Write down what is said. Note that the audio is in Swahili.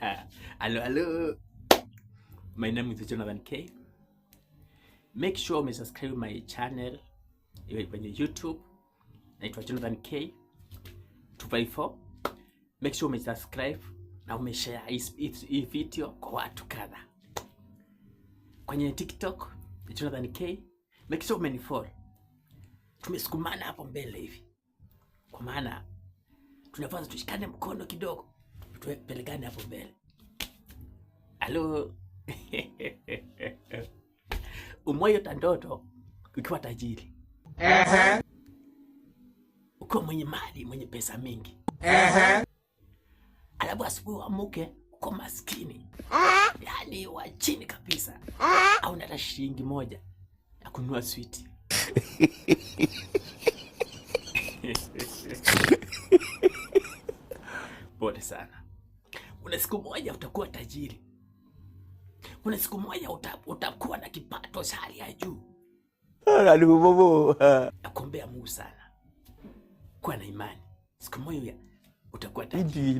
Hello. My name is Jonathan K. Make sure you subscribe my channel kwenye YouTube. Naitwa Jonathan K 254. Make sure you subscribe na umeshare hii video kwa watu kadha. Kwenye TikTok Jonathan K. Make sure umenifollow. Tumesukumana hapo mbele hivi. Kwa maana tunafaa tushikane mkono kidogo. Tupelekane hapo mbele. Hello. Umoyo tandoto ukiwa tajiri. Uko mwenye mali, mwenye pesa mingi. Alafu asubuhi uamke uko maskini. Yaani wa chini kabisa. Au hata shilingi moja ya kununua sweet. Pole sana. Una siku moja utakuwa tajiri. Una siku moja utakuwa na kipato cha hali ya juu. Nakuombea Mungu sana. Kuwa na imani. Siku moja utakuwa tajiri.